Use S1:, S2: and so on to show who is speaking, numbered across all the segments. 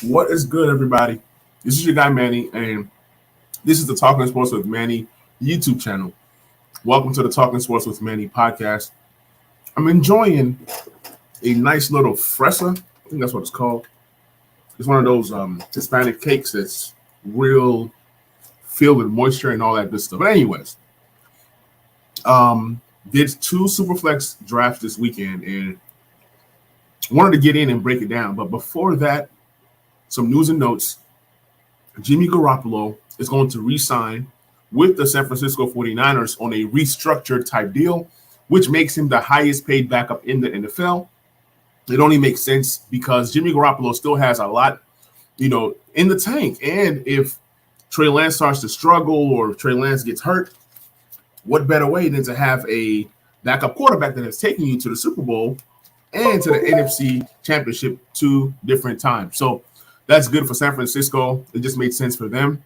S1: What is good, everybody? This is your guy Manny, and this is the Talking Sports with Manny YouTube channel. Welcome to the Talking Sports with Manny podcast. I'm enjoying a nice little fresa. I think that's what it's called. It's one of those Hispanic cakes that's real filled with moisture and all that good stuff. But anyways, did two Superflex drafts this weekend and wanted to get in and break it down. But before that, some news and notes. Jimmy Garoppolo is going to re-sign with the San Francisco 49ers on a restructured type deal, which makes him the highest paid backup in the NFL. It only makes sense because Jimmy Garoppolo still has a lot, in the tank. And if Trey Lance starts to struggle or if Trey Lance gets hurt, what better way than to have a backup quarterback that has taken you to the Super Bowl and to the NFC Championship 2 different times. So that's good for San Francisco. It just made sense for them.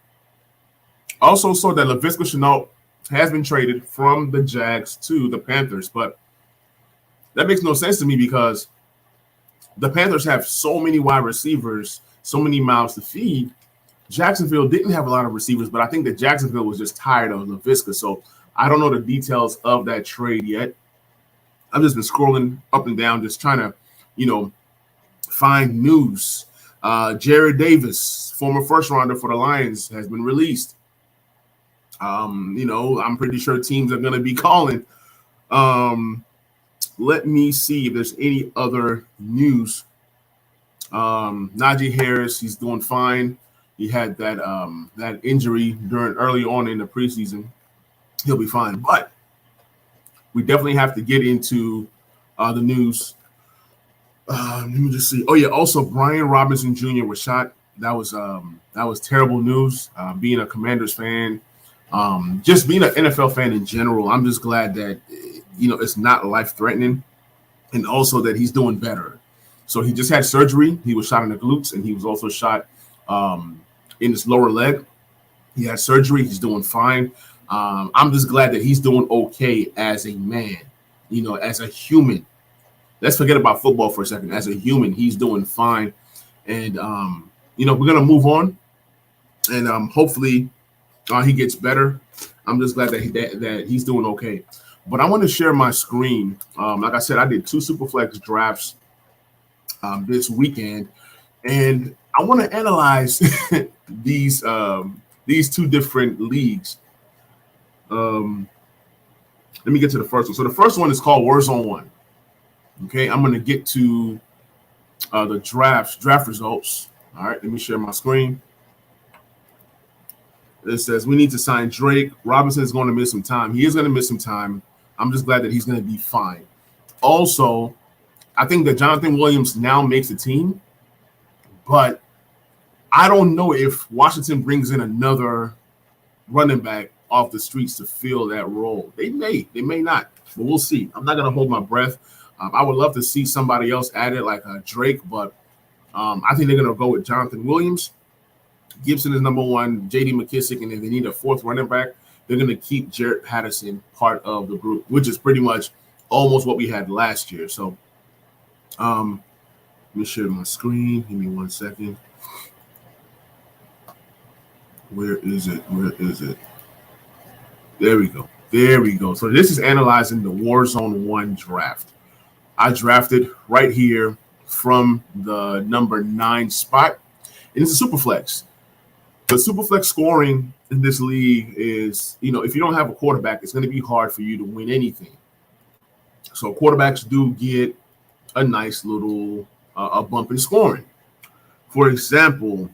S1: Also saw that Laviska Shenault has been traded from the Jags to the Panthers, but that makes no sense to me because the Panthers have so many wide receivers, so many mouths to feed. Jacksonville didn't have a lot of receivers, but I think that Jacksonville was just tired of Laviska, so I don't know the details of that trade yet. I've just been scrolling up and down, just trying to, find news. Jared Davis, former first rounder for the Lions, has been released. I'm pretty sure teams are going to be calling. Let me see if there's any other news. Najee Harris, he's doing fine. He had that injury early on in the preseason. He'll be fine. But we definitely have to get into the news. Let me just see. Oh yeah, also Brian Robinson Jr. was shot. That was terrible news. Being a Commanders fan, just being an NFL fan in general, I'm just glad that it's not life-threatening, and also that he's doing better. So he just had surgery. He was shot in the glutes, and he was also shot in his lower leg. He had surgery. He's doing fine. I'm just glad that he's doing okay as a man, as a human. Let's forget about football for a second. As a human, he's doing fine. And, we're going to move on. And hopefully he gets better. I'm just glad that he's doing okay. But I want to share my screen. Like I said, I did two Superflex drafts this weekend. And I want to analyze these two different leagues. Let me get to the first one. So the first one is called Warzone 1. Okay, I'm going to get to the draft results. All right, let me share my screen. It says we need to sign Drake. Robinson is going to miss some time. He is going to miss some time. I'm just glad that he's going to be fine. Also, I think that Jonathan Williams now makes the team, but I don't know if Washington brings in another running back off the streets to fill that role. They may not, but we'll see. I'm not going to hold my breath. I would love to see somebody else add it like Drake, but I think they're going to go with Jonathan Williams. Gibson is number one, J.D. McKissick, and if they need a fourth running back, they're going to keep Jarrett Patterson part of the group, which is pretty much almost what we had last year. So let me share my screen. Give me 1 second. Where is it? There we go. So this is analyzing the Warzone 1 draft. I drafted right here from the number 9 spot. And it's a Superflex. The Superflex scoring in this league is, if you don't have a quarterback, it's going to be hard for you to win anything. So quarterbacks do get a nice little a bump in scoring. For example,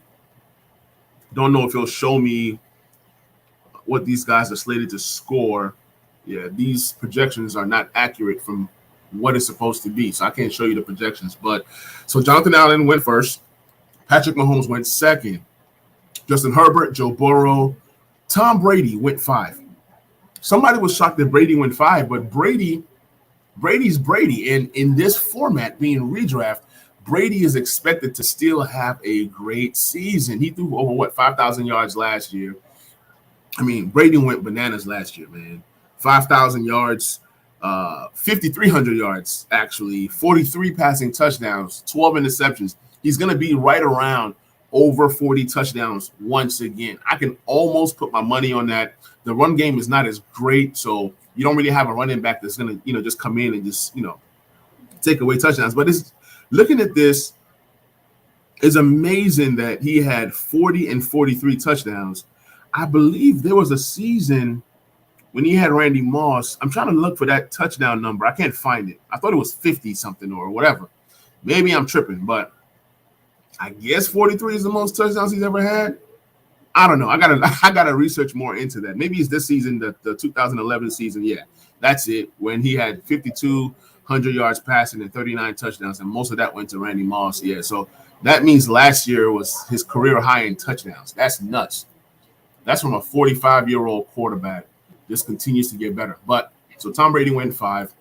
S1: don't know if he'll show me what these guys are slated to score. Yeah, these projections are not accurate from what it's supposed to be. So I can't show you the projections. But so Jonathan Allen went first. Patrick Mahomes went second. Justin Herbert, Joe Burrow, Tom Brady went 5. Somebody was shocked that Brady went 5, but Brady's Brady. And in this format being redraft, Brady is expected to still have a great season. He threw over 5,000 yards last year. I mean, Brady went bananas last year, man. 5,000 yards, 5,300 yards, actually, 43 passing touchdowns, 12 interceptions. He's going to be right around over 40 touchdowns once again. I can almost put my money on that. The run game is not as great, so you don't really have a running back that's going to, just come in and just, take away touchdowns. But looking at this, it's amazing that he had 40 and 43 touchdowns. I believe there was a season when he had Randy Moss. I'm trying to look for that touchdown number. I can't find it. I thought it was 50 something or whatever. Maybe I'm tripping, but I guess 43 is the most touchdowns he's ever had. I don't know. I gotta research more into that. Maybe it's this season, the 2011 season. Yeah, that's it. When he had 5,200 yards passing and 39 touchdowns, and most of that went to Randy Moss. Yeah, so that means last year was his career high in touchdowns. That's nuts. That's from a 45-year-old quarterback. Just continues to get better. But so Tom Brady went 5.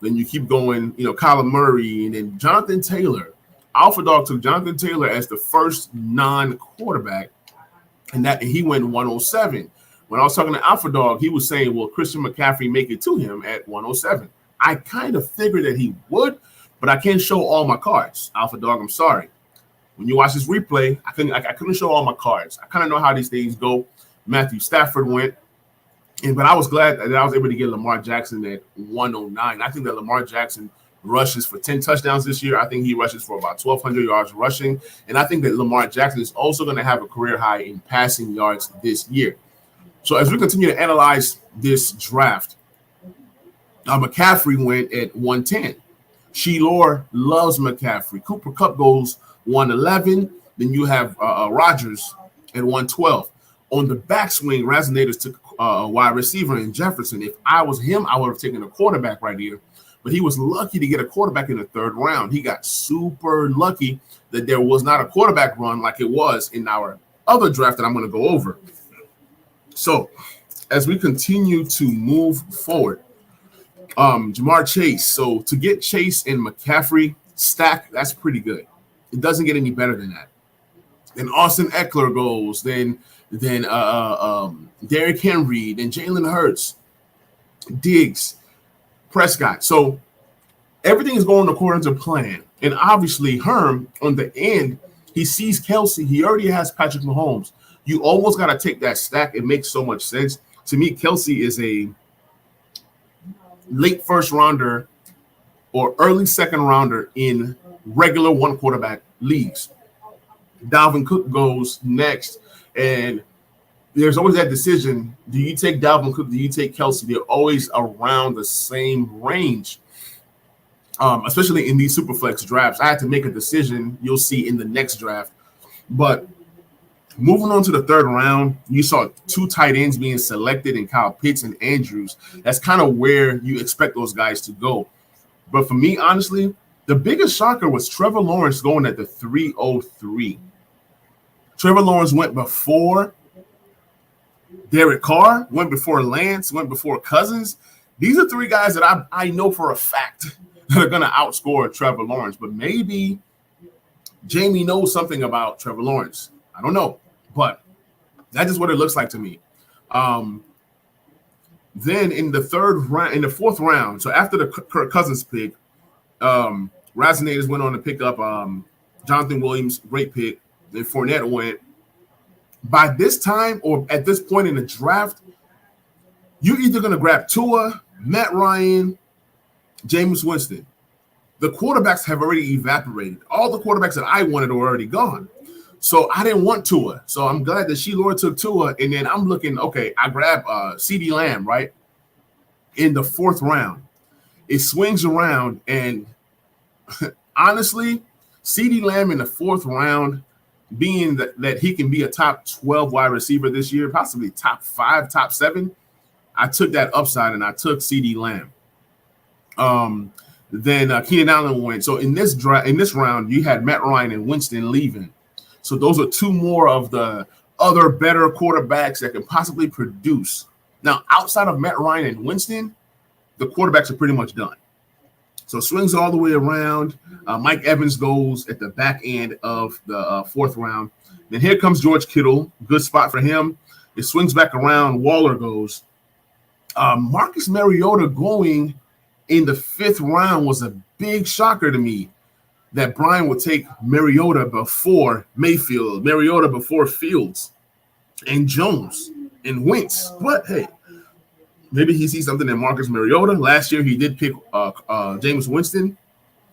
S1: Then you keep going, Kyler Murray, and then Jonathan Taylor. Alpha Dog took Jonathan Taylor as the first non-quarterback, and he went 107. When I was talking to Alpha Dog, he was saying, will Christian McCaffrey make it to him at 107? I kind of figured that he would, but I can't show all my cards. Alpha Dog, I'm sorry. When you watch this replay, I couldn't show all my cards. I kind of know how these things go. Matthew Stafford went, but I was glad that I was able to get Lamar Jackson at 109. I think that Lamar Jackson rushes for 10 touchdowns this year. I think he rushes for about 1,200 yards rushing. And I think that Lamar Jackson is also going to have a career high in passing yards this year. So as we continue to analyze this draft, McCaffrey went at 110. Sheilor loves McCaffrey. Cooper Kupp goes 111. Then you have Rodgers at 112. On the backswing, Razonators took a wide receiver in Jefferson. If I was him, I would have taken a quarterback right here. But he was lucky to get a quarterback in the 3rd round. He got super lucky that there was not a quarterback run like it was in our other draft that I'm going to go over. So as we continue to move forward, Jamar Chase. So to get Chase and McCaffrey stack, that's pretty good. It doesn't get any better than that. Then Austin Eckler goes. Then Derrick Henry. Then Jalen Hurts, Diggs, Prescott. So everything is going according to plan. And obviously, Herm on the end, he sees Kelsey. He already has Patrick Mahomes. You almost got to take that stack. It makes so much sense. To me, Kelsey is a late 1st rounder or early 2nd rounder in regular 1-quarterback leagues. Dalvin Cook goes next. And there's always that decision. Do you take Dalvin Cook? Do you take Kelsey? They're always around the same range, especially in these Superflex drafts. I had to make a decision. You'll see in the next draft. But moving on to the 3rd round, you saw 2 tight ends being selected in Kyle Pitts and Andrews. That's kind of where you expect those guys to go. But for me, honestly, the biggest shocker was Trevor Lawrence going at the 303. Trevor Lawrence went before Derek Carr, went before Lance, went before Cousins. These are 3 guys that I know for a fact that are going to outscore Trevor Lawrence. But maybe Jamie knows something about Trevor Lawrence. I don't know, but that's just what it looks like to me. Then in the 4th round, so after the Kirk Cousins pick, Razonators went on to pick up Jonathan Williams, great pick. Then Fournette went. By this time or at this point in the draft, you're either going to grab Tua, Matt Ryan, Jameis Winston. The quarterbacks have already evaporated. All the quarterbacks that I wanted are already gone. So I didn't want Tua. So I'm glad that Sheilor took Tua. And then I'm looking, okay, I grab CeeDee Lamb, right, in the 4th round. It swings around, and honestly, CeeDee Lamb in the 4th round, being that he can be a top 12 wide receiver this year, possibly top 5, top 7, I took that upside and I took CeeDee Lamb. Then Keenan Allen went. So in this round, you had Matt Ryan and Winston leaving. So those are 2 more of the other better quarterbacks that can possibly produce. Now, outside of Matt Ryan and Winston, the quarterbacks are pretty much done. So swings all the way around. Mike Evans goes at the back end of the 4th round. Then here comes George Kittle. Good spot for him. It swings back around. Waller goes. Marcus Mariota going in the 5th round was a big shocker to me. that Brian would take Mariota before Mayfield, Mariota before Fields and Jones and Wentz. But hey, maybe he sees something in Marcus Mariota. Last year he did pick Jameis Winston,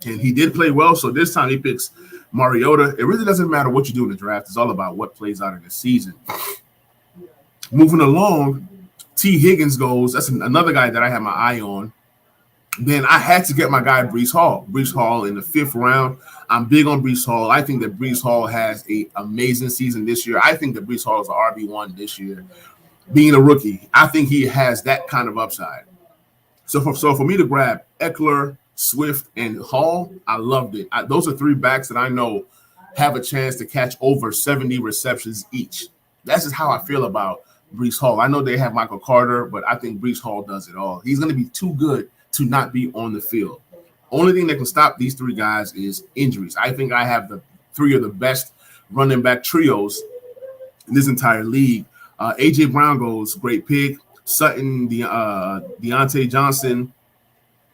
S1: and he did play well. So this time he picks Mariota. It really doesn't matter what you do in the draft. It's all about what plays out in the season. Moving along, T. Higgins goes. That's another guy that I have my eye on. Then I had to get my guy Breece Hall. Breece Hall in the 5th round. I'm big on Breece Hall. I think that Breece Hall has an amazing season this year. I think that Breece Hall is an RB1 this year. Being a rookie, I think he has that kind of upside. So for me to grab Eckler, Swift, and Hall, I loved it. Those are 3 backs that I know have a chance to catch over 70 receptions each. That's just how I feel about Breece Hall. I know they have Michael Carter, but I think Breece Hall does it all. He's going to be too good to not be on the field. Only thing that can stop these 3 guys is injuries. I think I have the 3 of the best running back trios in this entire league. A.J. Brown goes, great pick. Sutton, Deontay Johnson.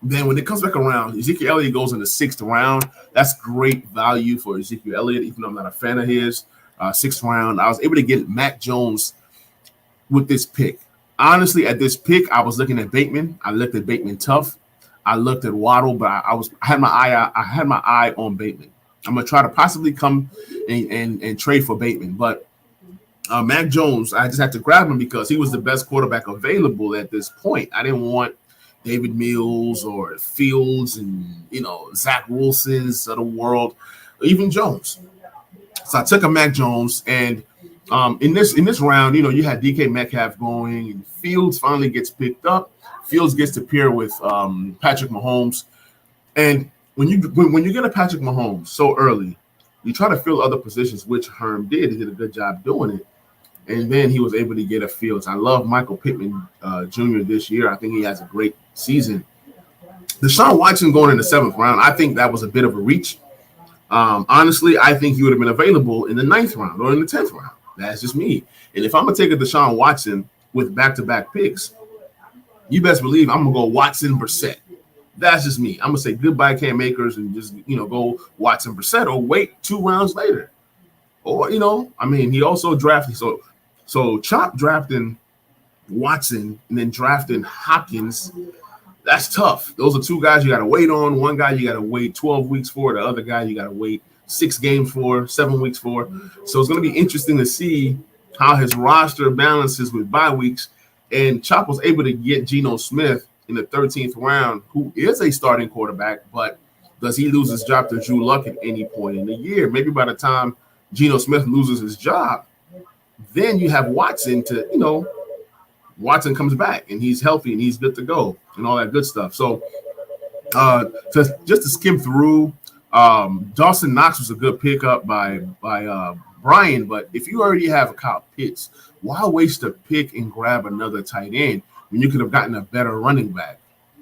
S1: Then when it comes back around, Ezekiel Elliott goes in the 6th round. That's great value for Ezekiel Elliott, even though I'm not a fan of his. 6th round. I was able to get Mac Jones with this pick. Honestly, at this pick, I was looking at Bateman. I looked at Bateman tough. I looked at Waddle, but I had my eye on Bateman. I'm gonna try to possibly come and trade for Bateman, but Mac Jones, I just had to grab him because he was the best quarterback available at this point. I didn't want David Mills or Fields and Zach Wilson's of the world, or even Jones. So I took a Mac Jones, and in this round, you had DK Metcalf going, and Fields finally gets picked up. Fields gets to pair with Patrick Mahomes, and when you get a Patrick Mahomes so early, you try to fill other positions, which Herm did. He did a good job doing it, and then he was able to get a Fields. I love Michael Pittman Jr. this year. I think he has a great season. Desean Watson going in the 7th round, I think that was a bit of a reach. Honestly, I think he would have been available in the 9th round or in the 10th round. That's just me. And if I'm going to take a Desean Watson with back-to-back picks, you best believe I'm going to go Watson Brissett. That's just me. I'm going to say goodbye Cam Akers and just, go Watson Brissett or wait 2 rounds later. Or, he also drafted. So Chop drafting Watson and then drafting Hopkins, that's tough. Those are 2 guys you got to wait on. One guy you got to wait 12 weeks for. The other guy you got to wait 6 games for, 7 weeks for. So it's going to be interesting to see how his roster balances with bye weeks. And Chop was able to get Geno Smith in the 13th round, who is a starting quarterback, but does he lose his job to Drew Luck at any point in the year? Maybe by the time Geno Smith loses his job, then you have Watson Watson comes back and he's healthy and he's good to go and all that good stuff. So just to skim through, Dawson Knox was a good pickup by Brian, but if you already have a Kyle Pitts, why waste a pick and grab another tight end when you could have gotten a better running back?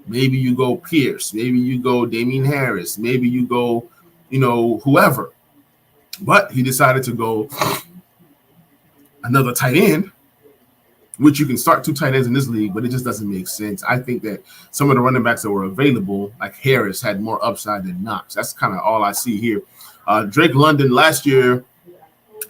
S1: Maybe you go Pierce, maybe you go Damian Harris, maybe you go, whoever. But he decided to go another tight end, which you can start 2 tight ends in this league, but it just doesn't make sense. I think that some of the running backs that were available, like Harris, had more upside than Knox. That's kind of all I see here. Drake London last year,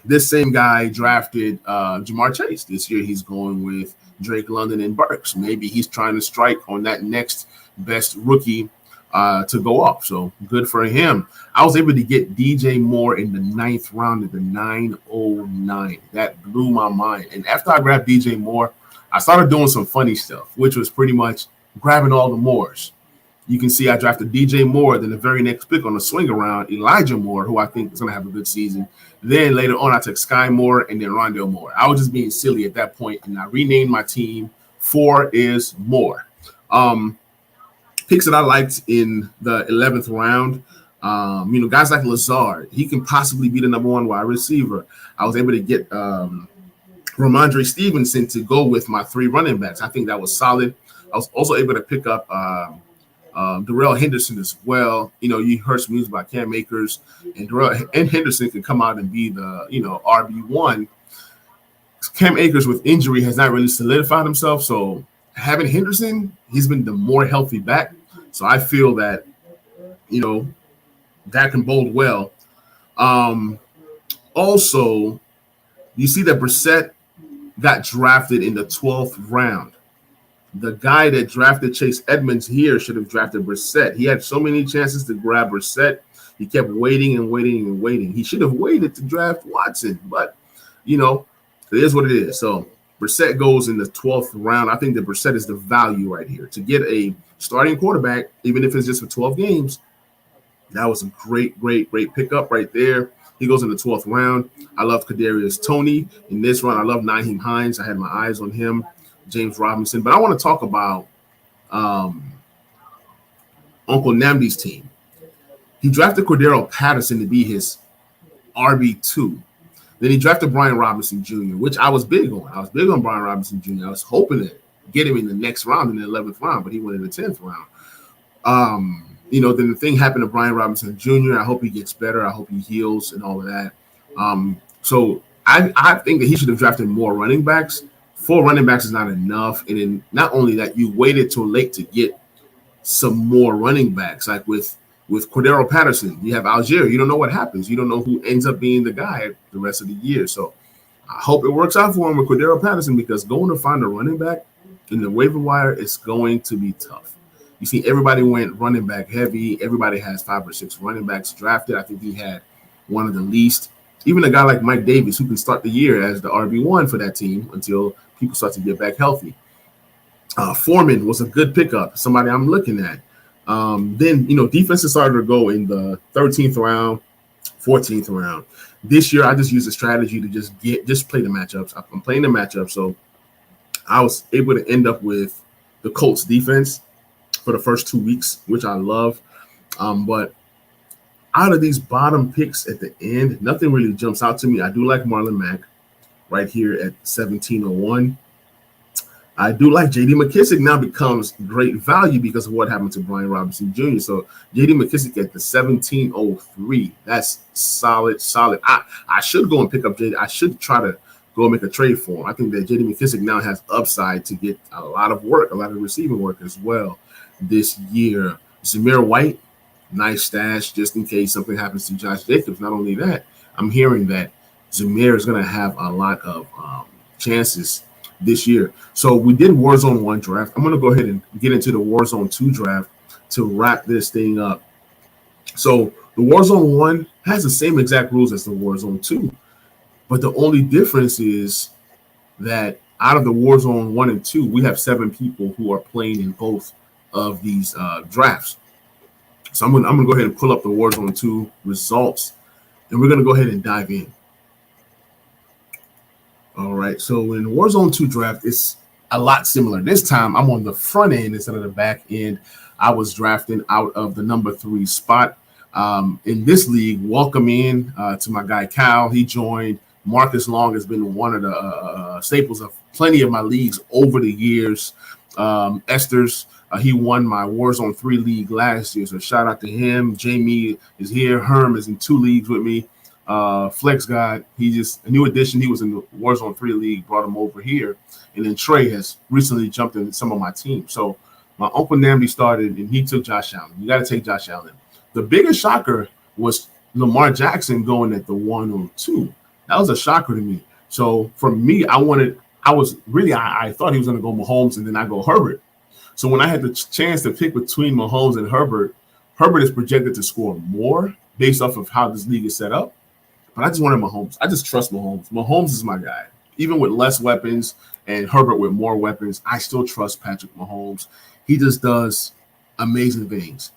S1: this same guy drafted Jamar Chase. This year he's going with Drake London and Burks. Maybe he's trying to strike on that next best rookie to go off. So good for him. I was able to get DJ Moore in the 9th round at the 909. That blew my mind. And after I grabbed DJ Moore, I started doing some funny stuff, which was pretty much grabbing all the Moores. You can see I drafted DJ Moore, then the very next pick on the swing around, Elijah Moore, who I think is going to have a good season. Then later on, I took Sky Moore and then Rondale Moore. I was just being silly at that point, and I renamed my team 4 is More. Picks that I liked in the 11th round, guys like Lazard, he can possibly be the number 1 wide receiver. I was able to get Ramondre Stevenson to go with my 3 running backs. I think that was solid. I was also able to pick up Darrell Henderson as well. You heard some news about Cam Akers, and Darrell and Henderson can come out and be the, RB1. Cam Akers with injury has not really solidified himself. So having Henderson, he's been the more healthy back. So I feel that, that can bode well. Also, you see that Brissett got drafted in the 12th round. The guy that drafted Chase Edmonds here should have drafted Brissett. He had so many chances to grab Brissett. He kept waiting and waiting and waiting. He should have waited to draft Watson, but, you know, it is what it is. So Brissett goes in the 12th round. I think that Brissett is the value right here. To get a starting quarterback, even if it's just for 12 games, that was a great pickup right there. He goes in the 12th round. I love Kadarius Toney in this run. I love Nyheim Hines. I had my eyes on him. James Robinson. But I want to talk about Uncle Namdi's team. He drafted Cordero Patterson to be his RB2. Then he drafted Brian Robinson Jr., which I was big on. I was big on Brian Robinson Jr. I was hoping to get him in the next round, in the 11th round, but he went in the 10th round. Then the thing happened to Brian Robinson Jr. I hope he gets better. I hope he heals and all of that. So I think that he should have drafted more running backs. 4 running backs is not enough. And then not only that, you waited till late to get some more running backs. Like with Cordero Patterson, you have Algier. You don't know what happens. You don't know who ends up being the guy the rest of the year. So I hope it works out for him with Cordero Patterson, because going to find a running back in the waiver wire is going to be tough. You see, everybody went running back heavy. Everybody has 5 or 6 running backs drafted. I think he had one of the least. Even a guy like Mike Davis, who can start the year as the RB1 for that team until people start to get back healthy. Foreman was a good pickup, somebody I'm looking at. Then, defenses started to go in the 13th round, 14th round. This year, I just used a strategy to just play the matchups. I'm playing the matchups, so I was able to end up with the Colts defense for the first 2 weeks, which I love. But out of these bottom picks at the end, nothing really jumps out to me. I do like Marlon Mack right here at 1701. I do like J.D. McKissick now becomes great value because of what happened to Brian Robinson Jr. So J.D. McKissick at the 1703. That's solid. I should go and pick up J.D. I should try to go and make a trade for him. I think that J.D. McKissick now has upside to get a lot of work, a lot of receiving work as well this year. Zamir White, nice stash just in case something happens to Josh Jacobs. Not only that, I'm hearing that Zamir is going to have a lot of chances this year. So we did Warzone 1 draft. I'm going to go ahead and get into the Warzone 2 draft to wrap this thing up. So the Warzone 1 has the same exact rules as the Warzone 2, but the only difference is that out of the Warzone 1 and 2, we have 7 people who are playing in both of these drafts. So I'm going to go ahead and pull up the Warzone 2 results, and we're going to go ahead and dive in. All right, so in Warzone 2 draft, it's a lot similar. This time, I'm on the front end instead of the back end. I was drafting out of the number 3 spot. In this league, welcome in to my guy, Cal. He joined. Marcus Long has been one of the staples of plenty of my leagues over the years. Esther's, he won my Warzone 3 league last year, so shout out to him. Jamie is here. Herm is in 2 leagues with me. Flex God, he just a new addition. He was in the Warzone 3 league, brought him over here. And then Trey has recently jumped in some of my team. So my Uncle Namdi started, and he took Josh Allen. You got to take Josh Allen. The biggest shocker was Lamar Jackson going at the 102. That was a shocker to me. So for me, I thought he was going to go Mahomes, and then I go Herbert. So when I had the chance to pick between Mahomes and Herbert, Herbert is projected to score more based off of how this league is set up. But I just wanted Mahomes. I just trust Mahomes. Mahomes is my guy. Even with less weapons and Herbert with more weapons, I still trust Patrick Mahomes. He just does amazing things.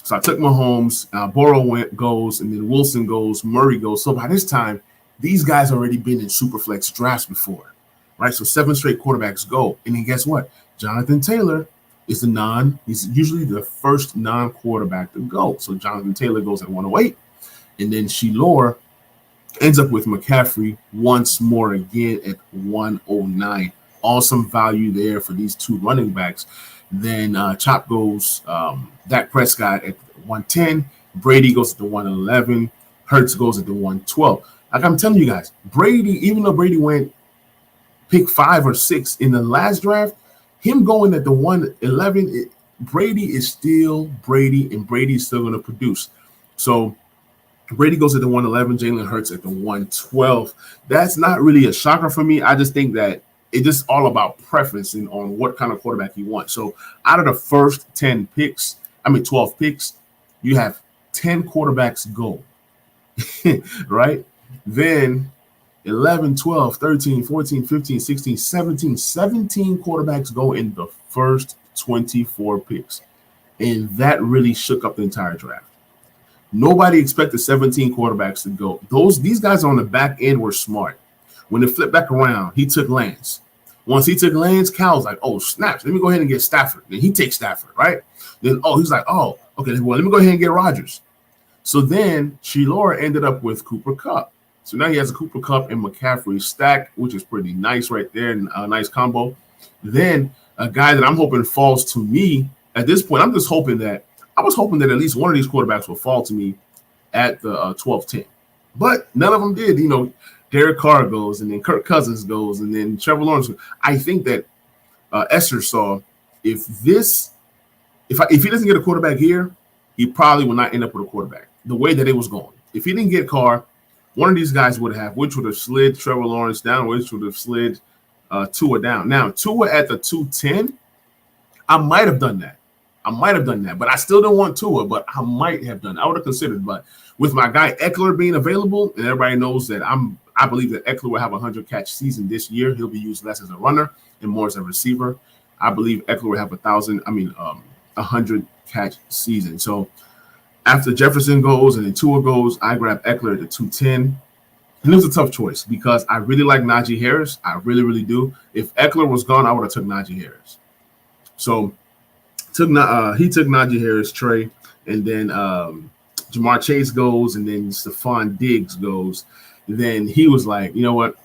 S1: So I took Mahomes. Burrow goes, and then Wilson goes, Murray goes. So by this time, these guys already been in Superflex drafts before, right? So 7 straight quarterbacks go. And then guess what? Jonathan Taylor is he's usually the first non-quarterback to go. So Jonathan Taylor goes at 108. And then Shilor ends up with McCaffrey once more again at 109. Awesome value there for these 2 running backs. Then Chop goes Dak Prescott at 110. Brady goes at the 111. Hurts goes at the 112. Like I'm telling you guys, Brady, even though Brady went pick 5 or 6 in the last draft, him going at the 111, Brady is still Brady, and Brady is still going to produce. So Brady goes at the 111, Jalen Hurts at the 112. That's not really a shocker for me. I just think that it's just all about preference and on what kind of quarterback you want. So out of the first 12 picks, you have 10 quarterbacks go, right? Then 11, 12, 13, 14, 15, 16, 17 quarterbacks go in the first 24 picks. And that really shook up the entire draft. Nobody expected 17 quarterbacks to go. These guys on the back end were smart. When it flipped back around, he took Lance. Once he took Lance, Cal's like, oh, snaps. Let me go ahead and get Stafford. Then he takes Stafford, right? Then, he's like, oh, okay, well, let me go ahead and get Rodgers. So then Shilora ended up with Cooper Kupp. So now he has a Cooper Kupp and McCaffrey stack, which is pretty nice right there, and a nice combo. Then a guy that I'm hoping falls to me at this point, I was hoping that at least one of these quarterbacks will fall to me at the 12-10. But none of them did. Derek Carr goes, and then Kirk Cousins goes, and then Trevor Lawrence. I think that Esther saw if he doesn't get a quarterback here, he probably will not end up with a quarterback the way that it was going. If he didn't get Carr, one of these guys which would have slid Trevor Lawrence down, which would have slid Tua down. Now, Tua at the 210, I might have done that. But I still don't want Tua, but I might have done it. I would have considered, but with my guy Eckler being available, and everybody knows that I believe that Eckler will have a 100-catch season this year. He'll be used less as a runner and more as a receiver. I believe Eckler will have 100-catch season. So after Jefferson goes and then Tua goes, I grab Eckler at the 210. And it was a tough choice because I really like Najee Harris. I really, really do. If Eckler was gone, I would have took Najee Harris. So he took Najee Harris, Trey, and then Jamar Chase goes, and then Stephon Diggs goes. Then he was like, you know what?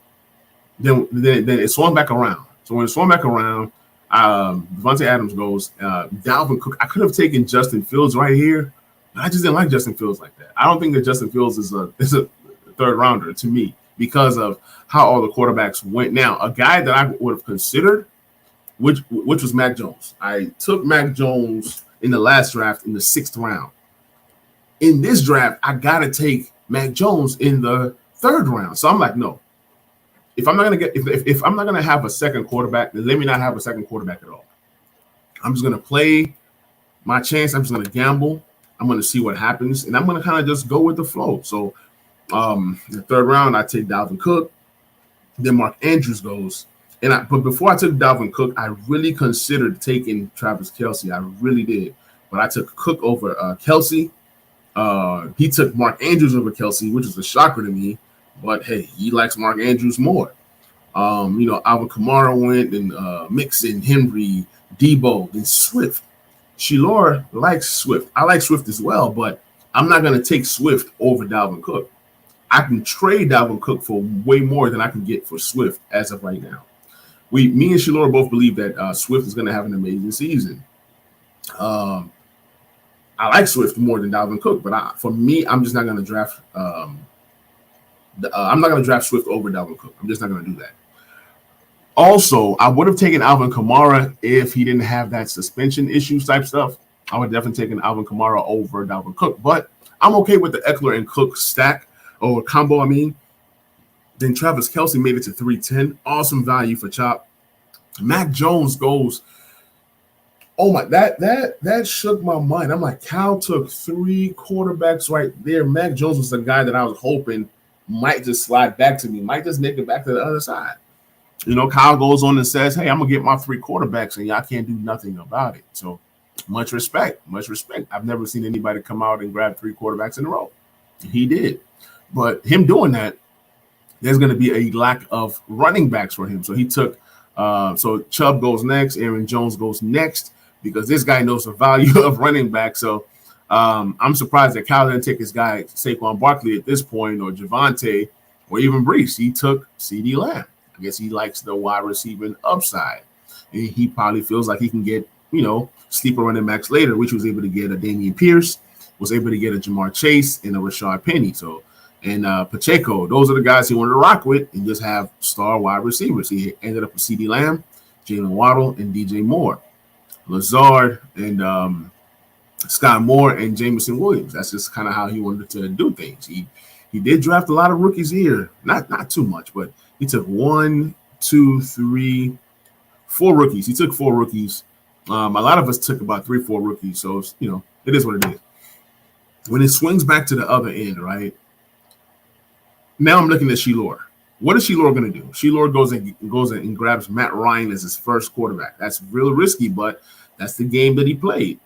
S1: Then it swung back around. So when it swung back around, Devontae Adams goes. Dalvin Cook. I could have taken Justin Fields right here, but I just didn't like Justin Fields like that. I don't think that Justin Fields is a third rounder to me because of how all the quarterbacks went. Now, a guy that I would have considered, which was Mac Jones. I took Mac Jones in the last draft in the 6th round. In this draft, I gotta take Mac Jones in the 3rd round. So I'm like, no. If I'm not gonna have a second quarterback, then let me not have a second quarterback at all. I'm just gonna play my chance. I'm just gonna gamble. I'm gonna see what happens, and I'm gonna kind of just go with the flow. So, in the 3rd round, I take Dalvin Cook. Then Mark Andrews goes. But before I took Dalvin Cook, I really considered taking Travis Kelce. I really did. But I took Cook over Kelce. He took Mark Andrews over Kelce, which is a shocker to me. But, hey, he likes Mark Andrews more. Alvin Kamara went, and Mixon, Henry, Debo, and Swift. Shilora likes Swift. I like Swift as well, but I'm not going to take Swift over Dalvin Cook. I can trade Dalvin Cook for way more than I can get for Swift as of right now. Me and Shilora both believe that Swift is going to have an amazing season. I like Swift more than Dalvin Cook, but for me, I'm just not going to draft. I'm not going to draft Swift over Dalvin Cook. I'm just not going to do that. Also, I would have taken Alvin Kamara if he didn't have that suspension issues type stuff. I would definitely taken Alvin Kamara over Dalvin Cook, but I'm okay with the Eckler and Cook stack or combo. Then Travis Kelce made it to 310. Awesome value for Chop. Mac Jones goes. Oh my, that shook my mind. I'm like, Cal took 3 quarterbacks right there. Mac Jones was the guy that I was hoping might just slide back to me, might just make it back to the other side. Kyle goes on and says, hey, I'm going to get my 3 quarterbacks, and y'all can't do nothing about it. So much respect. I've never seen anybody come out and grab 3 quarterbacks in a row. He did. But him doing that, there's going to be a lack of running backs for him. So he took so Chubb goes next, Aaron Jones goes next, because this guy knows the value of running back. So I'm surprised that Kyle didn't take his guy Saquon Barkley at this point, or Javonte, or even Brees. He took CeeDee Lamb. I guess he likes the wide receiving upside. And he probably feels like he can get, sleeper running backs later, which was able to get a Dameon Pierce, was able to get a Jamar Chase and a Rashad Penny. And Pacheco, those are the guys he wanted to rock with and just have star wide receivers. He ended up with CeeDee Lamb, Jalen Waddle, and DJ Moore. Lazard and Sky Moore and Jameson Williams. That's just kind of how he wanted to do things. He did draft a lot of rookies here, not too much, but he took 1, 2, 3, 4 rookies. He took 4 rookies. A lot of us took about 3, 4 rookies. So it is what it is. When it swings back to the other end, right? Now I'm looking at Shilor. What is Shilor going to do? Shilor goes and grabs Matt Ryan as his first quarterback. That's real risky, but that's the game that he played.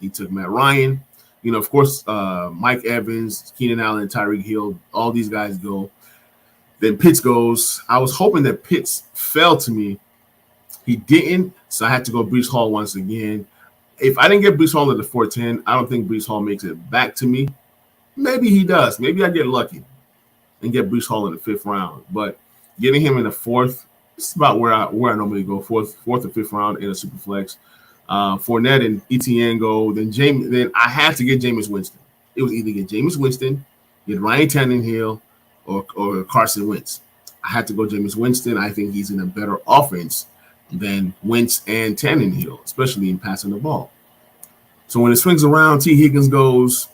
S1: He took Matt Ryan. Of course, Mike Evans, Keenan Allen, Tyreek Hill, all these guys go. Then Pitts goes. I was hoping that Pitts fell to me. He didn't, so I had to go Breece Hall once again. If I didn't get Breece Hall at the 410, I don't think Breece Hall makes it back to me. Maybe he does. Maybe I get lucky and get Breece Hall in the 5th round. But getting him in the 4th, it's about where I normally go, 4th or 5th round in a super flex. Fournette and ETN go. Then I had to get Jameis Winston. It was either get Jameis Winston, get Ryan Tannehill, or Carson Wentz. I had to go Jameis Winston. I think he's in a better offense than Wentz and Tannehill, especially in passing the ball. So when it swings around, T. Higgins goes,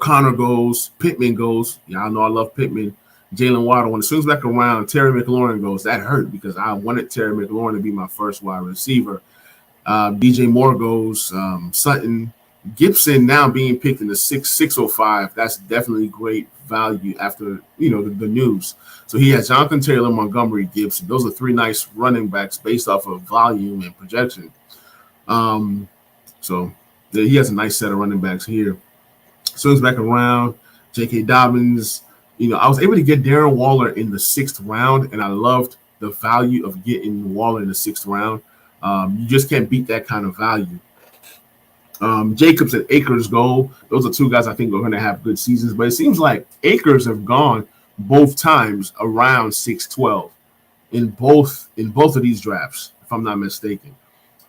S1: Connor goes, Pittman goes. Y'all know I love Pittman. Jalen Waddle. When it swings back around, Terry McLaurin goes. That hurt because I wanted Terry McLaurin to be my first wide receiver. DJ Moore goes. Sutton. Gibson now being picked in the 605. That's definitely great value after, the news. So he has Jonathan Taylor, Montgomery, Gibson. Those are 3 nice running backs based off of volume and projection. So he has a nice set of running backs here. Swings back around, J.K. Dobbins. I was able to get Darren Waller in the 6th round, and I loved the value of getting Waller in the 6th round. You just can't beat that kind of value. Jacobs and Akers go. Those are 2 guys I think are going to have good seasons, but it seems like Akers have gone both times around 6'12" in both of these drafts, if I'm not mistaken.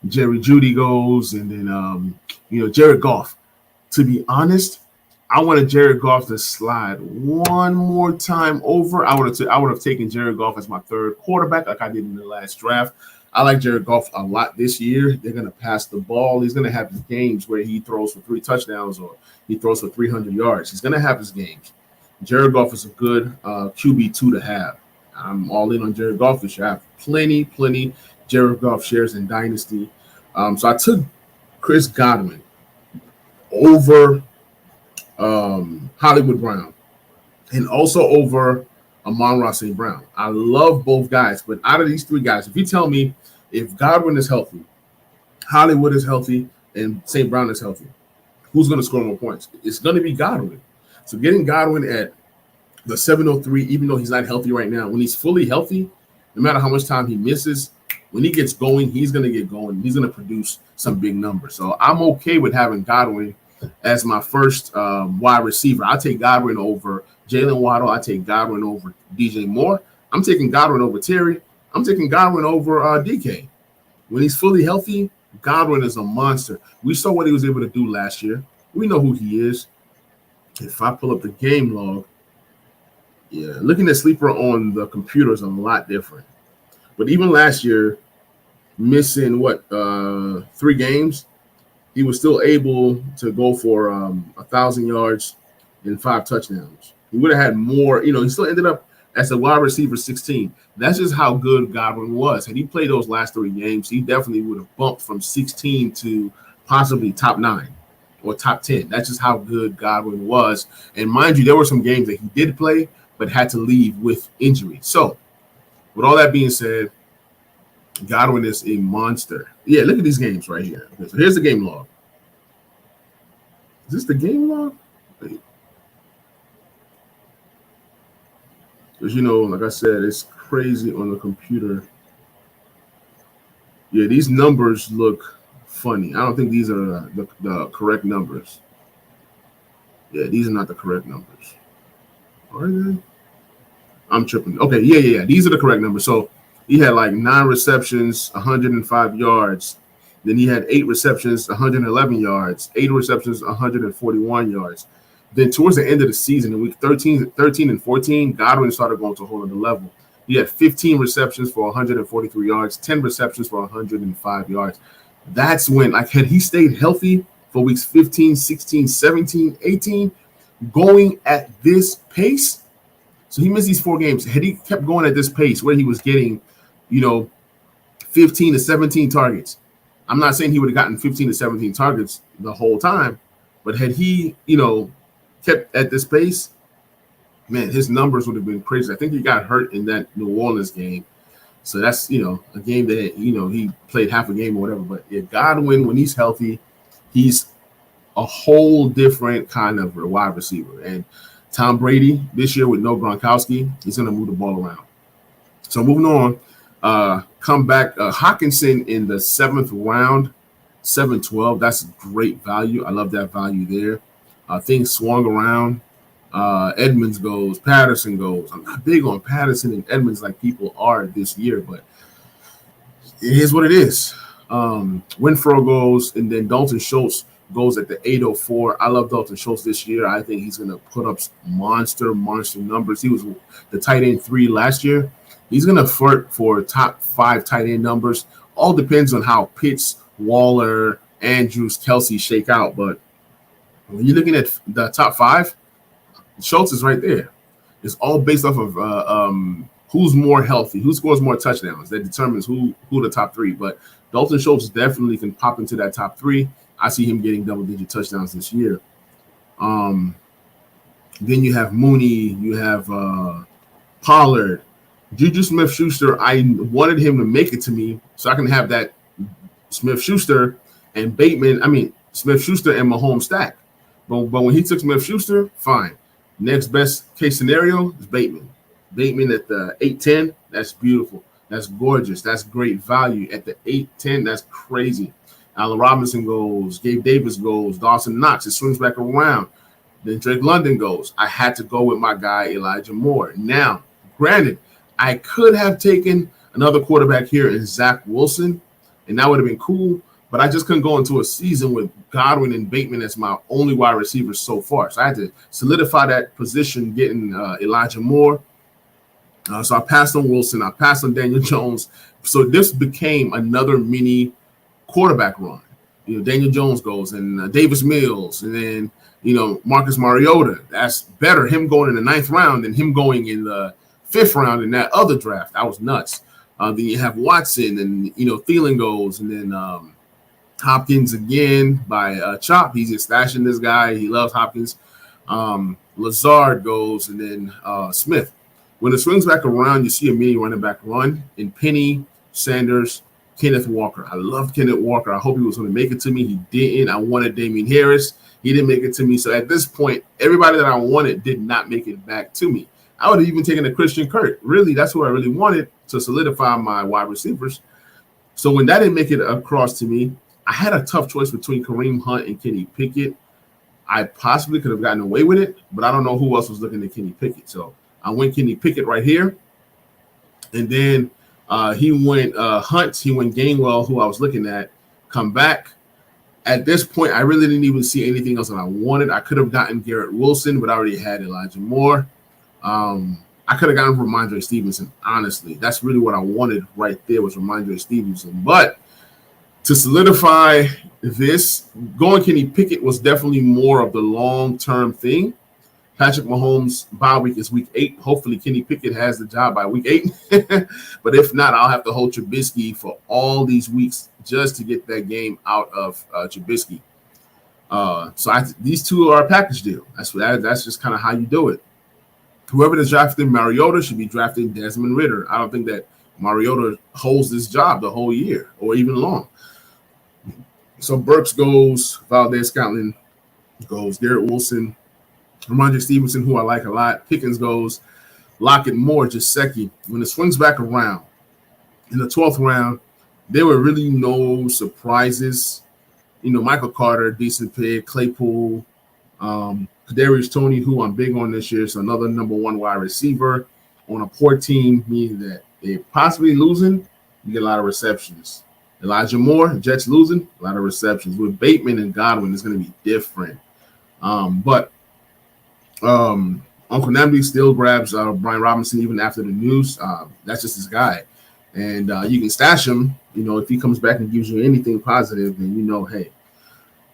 S1: Jerry Jeudy goes, and then Jared Goff. To be honest, I wanted Jared Goff to slide one more time over. I would have taken Jared Goff as my 3rd quarterback, like I did in the last draft. I like Jared Goff a lot this year. They're going to pass the ball. He's going to have his games where he throws for 3 touchdowns or he throws for 300 yards. He's going to have his games. Jared Goff is a good QB2 to have. I'm all in on Jared Goff this year. I have plenty Jared Goff shares in Dynasty. So I took Chris Godwin over Hollywood Brown and also over Amon-Ra St. Brown. I love both guys, but out of these 3 guys, if you tell me if Godwin is healthy, Hollywood is healthy, and St. Brown is healthy, who's going to score more points? It's going to be Godwin. So getting Godwin at the 703, even though he's not healthy right now, when he's fully healthy, no matter how much time he misses, when he gets going, he's going to get going. He's going to produce some big numbers. So I'm okay with having Godwin as my first wide receiver. I'll take Godwin over Jalen Waddle. I take Godwin over DJ Moore. I'm taking Godwin over Terry. I'm taking Godwin over DK. When he's fully healthy, Godwin is a monster. We saw what he was able to do last year. We know who he is. If I pull up the game log, looking at Sleeper on the computer is a lot different. But even last year, missing 3 games, he was still able to go for 1,000 yards and 5 touchdowns. He would have had more. He still ended up as a wide receiver 16. That's just how good Godwin was. Had he played those last 3 games, he definitely would have bumped from 16 to possibly top 9 or top 10. That's just how good Godwin was. And mind you, there were some games that he did play but had to leave with injury. So with all that being said, Godwin is a monster. Yeah, look at these games right here. Okay, so here's the game log. Is this the game log? Because, like I said, it's crazy on the computer. Yeah, these numbers look funny. I don't think these are the correct numbers. Yeah, these are not the correct numbers. Are they? I'm tripping. Okay, yeah. These are the correct numbers. So he had 9 receptions, 105 yards. Then he had 8 receptions, 111 yards, 8 receptions, 141 yards. Then towards the end of the season, in week 13 and 14, Godwin started going to a whole other level. He had 15 receptions for 143 yards, 10 receptions for 105 yards. That's when, like, had he stayed healthy for weeks 15, 16, 17, 18, going at this pace. So he missed these 4 games. Had he kept going at this pace where he was getting, 15 to 17 targets, I'm not saying he would have gotten 15 to 17 targets the whole time, but had he, kept at this pace, man, his numbers would have been crazy. I think he got hurt in that New Orleans game. So that's, a game that, he played half a game or whatever. But yeah, Godwin, when he's healthy, he's a whole different kind of wide receiver. And Tom Brady this year with no Gronkowski, he's going to move the ball around. So moving on, come back, Hawkinson in the 7th round, 7-12. That's great value. I love that value there. Things swung around. Edmonds goes, Patterson goes. I'm not big on Patterson and Edmonds like people are this year, but it is what it is. Winfro goes, and then Dalton Schultz goes at the 804. I love Dalton Schultz this year. I think he's going to put up monster numbers. He was the tight end 3 last year. He's going to flirt for top 5 tight end numbers. All depends on how Pitts, Waller, Andrews, Kelsey shake out. But when you're looking at the top 5, Schultz is right there. It's all based off of who's more healthy, who scores more touchdowns. That determines who the top 3. But Dalton Schultz definitely can pop into that top 3. I see him getting double-digit touchdowns this year. Then you have Mooney, you have Pollard, Juju Smith-Schuster. I wanted him to make it to me so I can have that Smith-Schuster and Bateman. I mean, Smith-Schuster and Mahomes stack. But when he took Smith-Schuster, fine. Next best case scenario is Bateman. Bateman at the 8-10, that's beautiful. That's gorgeous. That's great value. At the 8-10, that's crazy. Allen Robinson goes. Gabe Davis goes. Dawson Knox. It swings back around. Then Drake London goes. I had to go with my guy, Elijah Moore. Now, granted, I could have taken another quarterback here in Zach Wilson, and that would have been cool. But I just couldn't go into a season with Godwin and Bateman as my only wide receivers so far. So I had to solidify that position, getting Elijah Moore. So I passed on Wilson. I passed on Daniel Jones. So this became another mini quarterback run. Daniel Jones goes, and Davis Mills, and then, Marcus Mariota. That's better, him going in the 9th round than him going in the 5th round in that other draft. That was nuts. Then you have Watson, and, Thielen goes, and then Hopkins again by Chop. He's just stashing this guy. He loves Hopkins. Lazard goes, and then Smith. When it swings back around, you see a mini running back run in Penny, Sanders, Kenneth Walker. I love Kenneth Walker. I hope he was going to make it to me. He didn't. I wanted Damian Harris. He didn't make it to me. So at this point, everybody that I wanted did not make it back to me. I would have even taken a Christian Kirk. Really, that's who I really wanted to solidify my wide receivers. So when that didn't make it across to me, I had a tough choice between Kareem Hunt and Kenny Pickett. I possibly could have gotten away with it, but I don't know who else was looking at Kenny Pickett. So I went Kenny Pickett right here. And then he went Hunt. He went Gainwell, who I was looking at, come back. At this point, I really didn't even see anything else that I wanted. I could have gotten Garrett Wilson, but I already had Elijah Moore. I could have gotten Ramondre Stevenson, honestly. That's really what I wanted right there was Ramondre Stevenson. But to solidify this, going Kenny Pickett was definitely more of the long-term thing. Patrick Mahomes' bye week is week 8. Hopefully, Kenny Pickett has the job by week 8. But if not, I'll have to hold Trubisky for all these weeks just to get that game out of Trubisky. These two are a package deal. That's just kind of how you do it. Whoever is drafting Mariota should be drafting Desmond Ridder. I don't think that Mariota holds this job the whole year or even long. So Burks goes, Valdez-Scantling goes, Garrett Wilson, Ramondre Stevenson, who I like a lot. Pickens goes, Lockett, Moore, Gesicki. When it swings back around in the 12th round, there were really no surprises. Michael Carter, decent pick, Claypool, Kadarius Toney, who I'm big on this year, so another number 1 wide receiver on a poor team, meaning that they're possibly losing, you get a lot of receptions. Elijah Moore, Jets losing, a lot of receptions. With Bateman and Godwin, it's going to be different. But Uncle Namdi still grabs Brian Robinson even after the news. That's just his guy. And you can stash him if he comes back and gives you anything positive, then hey.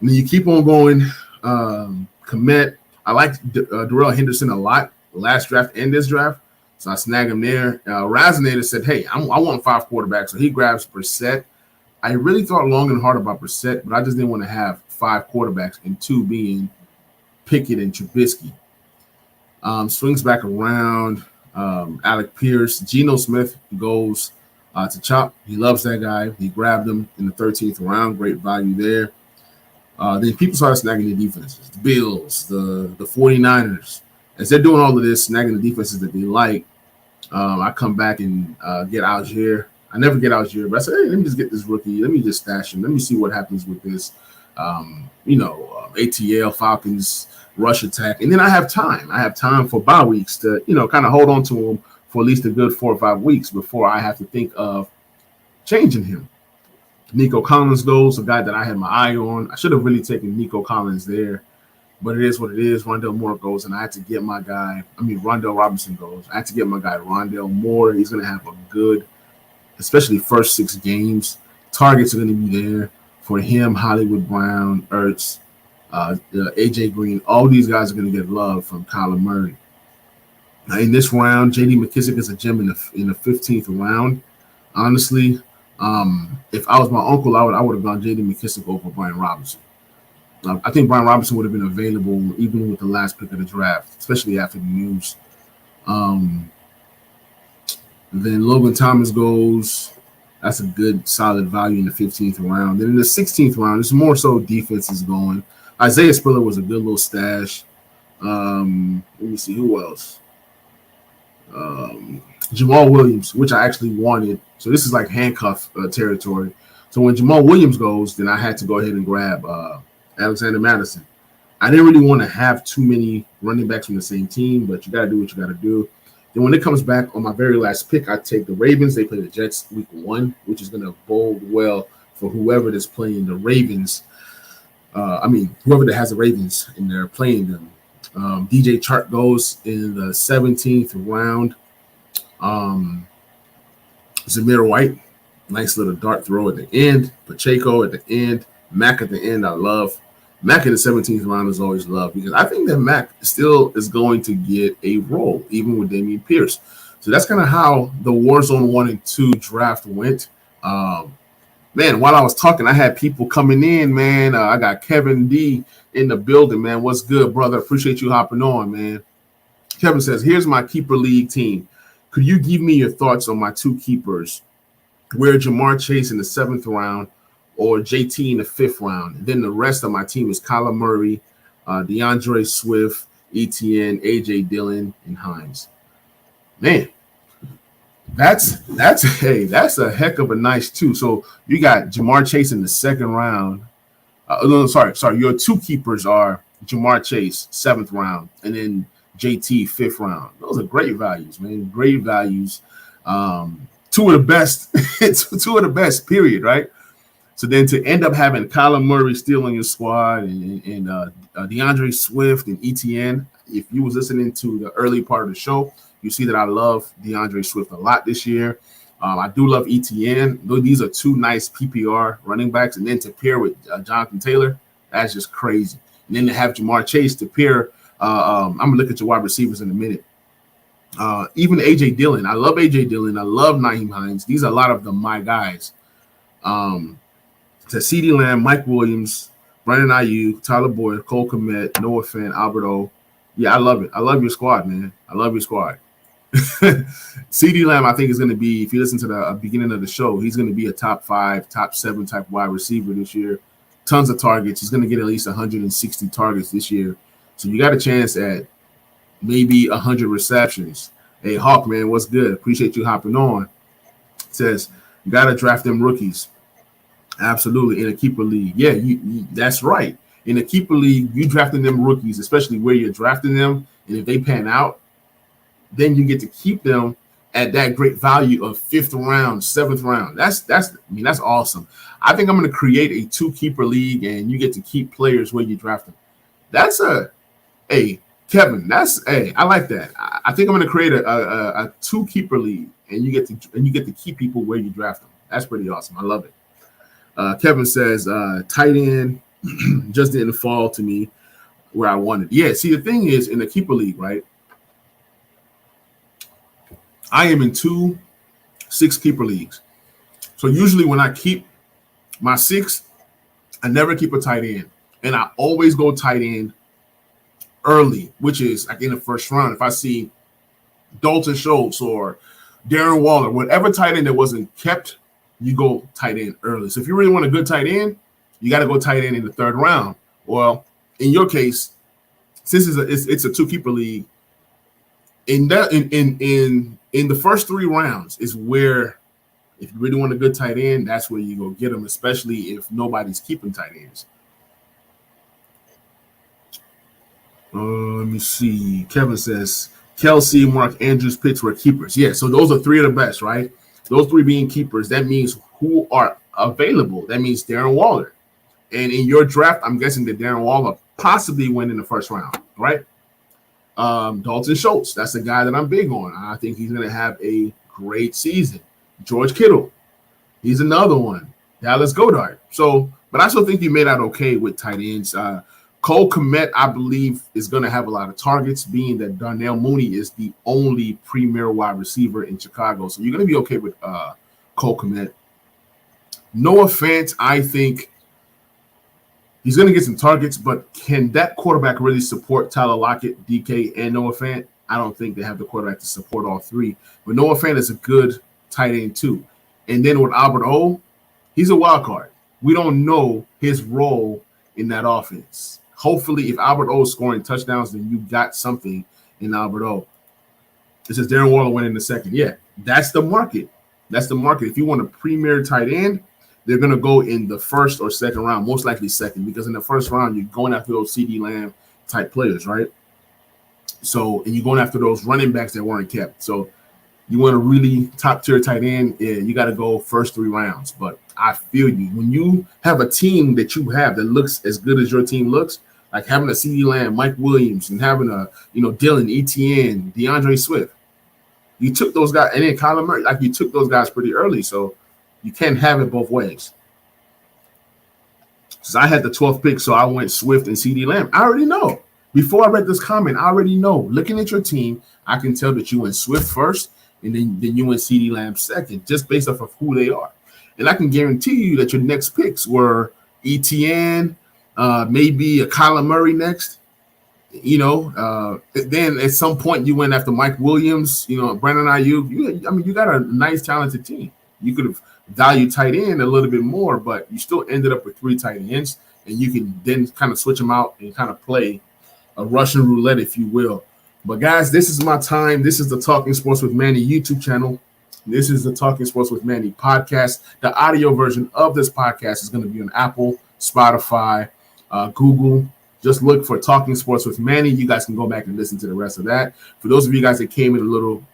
S1: And then you keep on going. Komet. I like Darrell Henderson a lot, last draft and this draft. So I snag him there. Razonator said, hey, I want 5 quarterbacks. So he grabs Brissett. I really thought long and hard about Brissett, but I just didn't want to have 5 quarterbacks and 2 being Pickett and Trubisky. Swings back around. Alec Pierce. Geno Smith goes to Chop. He loves that guy. He grabbed him in the 13th round. Great value there. Then people started snagging the defenses. The Bills, the 49ers. As they're doing all of this, snagging the defenses that they like, I come back and get Algier. I never get Algier, but I said, hey, let me just get this rookie. Let me just stash him. Let me see what happens with this, ATL, Falcons, rush attack. And then I have time. I have time for bye weeks to, kind of hold on to him for at least a good 4 or 5 weeks before I have to think of changing him. Nico Collins goes, a guy that I had my eye on. I should have really taken Nico Collins there, but it is what it is. Rondell Moore goes, and I had to get my guy. Rondell Robinson goes. I had to get my guy Rondell Moore. He's going to have a good, especially first 6 games. Targets are going to be there for him, Hollywood Brown, Ertz, AJ Green. All these guys are going to get love from Kyler Murray. Now, in this round, J.D. McKissic is a gem in the 15th round. Honestly, if I was my uncle, I would have gone J.D. McKissic over Brian Robinson. I think Brian Robinson would have been available even with the last pick of the draft, especially after the news. Then Logan Thomas goes. That's a good, solid value in the 15th round. Then in the 16th round, it's more so defense is going. Isaiah Spiller was a good little stash. Let me see who else. Jamal Williams, which I actually wanted. So this is like handcuff territory. So when Jamal Williams goes, then I had to go ahead and grab Alexander Madison. I didn't really want to have too many running backs from the same team, but you got to do what you got to do. Then when it comes back on my very last pick, I take the Ravens. They play the Jets week 1, which is going to bode well for whoever that's playing the Ravens. Whoever that has the Ravens and they're playing them. DJ Chark goes in the 17th round. Zamir White, nice little dart throw at the end. Pacheco at the end. Mack at the end, I love. Mack in the 17th round is always loved because I think that Mack still is going to get a role, even with Dameon Pierce. So that's kind of how the Warzone 1 and 2 draft went. Man, while I was talking, I had people coming in, man. I got Kevin D in the building, man. What's good, brother? Appreciate you hopping on, man. Kevin says, here's my keeper league team. Could you give me your thoughts on my 2 keepers? Where Jamar Chase in the 7th round or JT in the 5th round. And then the rest of my team is Kyler Murray, DeAndre Swift, ETN, AJ Dillon, and Hines. Man, that's a heck of a nice 2. So you got Jamar Chase in the 2nd round. Sorry. Your 2 keepers are Jamar Chase, 7th round, and then JT, 5th round. Those are great values, man. Great values. 2 of the best. 2 of the best, period, right? So then to end up having Kyler Murray still on your squad and DeAndre Swift and ETN, if you was listening to the early part of the show, you see that I love DeAndre Swift a lot this year. I do love ETN. These are 2 nice PPR running backs. And then to pair with Jonathan Taylor, that's just crazy. And then to have Jamar Chase to pair, I'm going to look at your wide receivers in a minute. Even AJ Dillon. I love AJ Dillon. I love Nyheim Hines. These are a lot of my guys. To CeeDee Lamb, Mike Williams, Brandon Ayuk, Tyler Boyd, Cole Kmet, Noah Fant, Alberto. Yeah, I love it. I love your squad, man. I love your squad. CeeDee Lamb, I think, is going to be, if you listen to the beginning of the show, he's going to be a top 5, top 7 type wide receiver this year. Tons of targets. He's going to get at least 160 targets this year. So you got a chance at maybe 100 receptions. Hey, Hawk, man, what's good? Appreciate you hopping on. It says, you got to draft them rookies. Absolutely. In a keeper league. Yeah, that's right. In a keeper league, you drafting them rookies, especially where you're drafting them. And if they pan out, then you get to keep them at that great value of 5th round, 7th round. That's awesome. I think I'm going to create a 2 keeper league and you get to keep players where you draft them. Kevin, I like that. I think I'm going to create a 2 keeper league and you get to keep people where you draft them. That's pretty awesome. I love it. Kevin says, tight end just didn't fall to me where I wanted. Yeah, see, the thing is, in the keeper league, right? I am in 2 6-keeper leagues. So usually when I keep my 6, I never keep a tight end. And I always go tight end early, which is like in the first round. If I see Dalton Schultz or Darren Waller, whatever tight end that wasn't kept, you go tight end early. So if you really want a good tight end, you got to go tight end in the 3rd round. Well, in your case, since it's a 2-keeper league, in the first 3 rounds is where, if you really want a good tight end, that's where you go get them, especially if nobody's keeping tight ends. Let me see. Kevin says, Kelsey, Mark Andrews, Pitts were keepers. Yeah, so those are 3 of the best, right? Those 3 being keepers. That means who are available. That means Darren Waller. And in your draft, I'm guessing that Darren Waller possibly went in the 1st round, right? Dalton Schultz, that's the guy that I'm big on. I think he's going to have a great season. George Kittle, he's another one. Dallas Goedert. So, but I still think you made out okay with tight ends. Cole Kmet, I believe, is going to have a lot of targets, being that Darnell Mooney is the only premier wide receiver in Chicago. So you're going to be okay with Cole Kmet. Noah Fant, I think he's going to get some targets, but can that quarterback really support Tyler Lockett, DK, and Noah Fant? I don't think they have the quarterback to support all 3. But Noah Fant is a good tight end too. And then with Albert O, he's a wild card. We don't know his role in that offense. Hopefully, if Albert O is scoring touchdowns, then you got something in Albert O. It says Darren Waller went in the 2nd. Yeah, that's the market. That's the market. If you want a premier tight end, they're going to go in the 1st or 2nd round, most likely 2nd, because in the 1st round, you're going after those CD Lamb type players, right? So, and you're going after those running backs that weren't kept. So, you want a really top-tier tight end, yeah, you got to go first 3 rounds. But I feel you. When you have a team that you have that looks as good as your team looks, like having a CD Lamb, Mike Williams, and having a, Dylan, Etienne, DeAndre Swift, you took those guys, and then Kyler Murray, like you took those guys pretty early. So you can't have it both ways. Since I had the 12th pick, so I went Swift and CD Lamb. I already know. Before I read this comment, I already know. Looking at your team, I can tell that you went Swift first, and then you went CD Lamb second, just based off of who they are. And I can guarantee you that your next picks were Etienne, maybe a Kyler Murray next. Then at some point you went after Mike Williams, Brandon Ayuk. You got a nice, talented team. You could have valued tight end a little bit more, but you still ended up with 3 tight ends, and you can then kind of switch them out and kind of play a Russian roulette, if you will. But guys, this is my time. This is the Talking Sports with Manny YouTube channel. This is the Talking Sports with Manny podcast. The audio version of this podcast is going to be on Apple, Spotify, Google. Just look for Talking Sports with Manny. You guys can go back and listen to the rest of that. For those of you guys that came in a little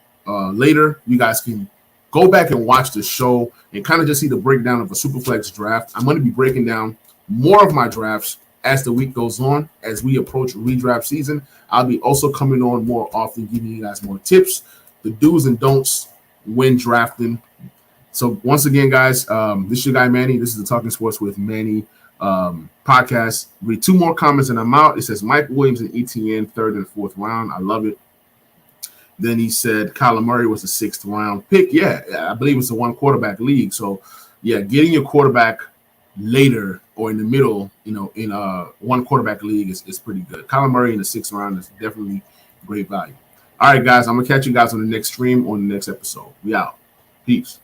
S1: later, you guys can go back and watch the show and kind of just see the breakdown of a Superflex draft. I'm going to be breaking down more of my drafts as the week goes on, as we approach redraft season. I'll be also coming on more often, giving you guys more tips, the do's and don'ts when drafting. So once again, guys, this is your guy, Manny. This is the Talking Sports with Manny podcast. Read 2 more comments and I'm out. It says Mike Williams and Etienne, 3rd and 4th round. I love it. Then he said Kyler Murray was the 6th round pick. Yeah, I believe it's a 1 league. So, yeah, getting your quarterback later or in the middle, in a 1 league is pretty good. Kyler Murray in the 6th round is definitely great value. All right, guys, I'm going to catch you guys on the next stream on the next episode. We out. Peace.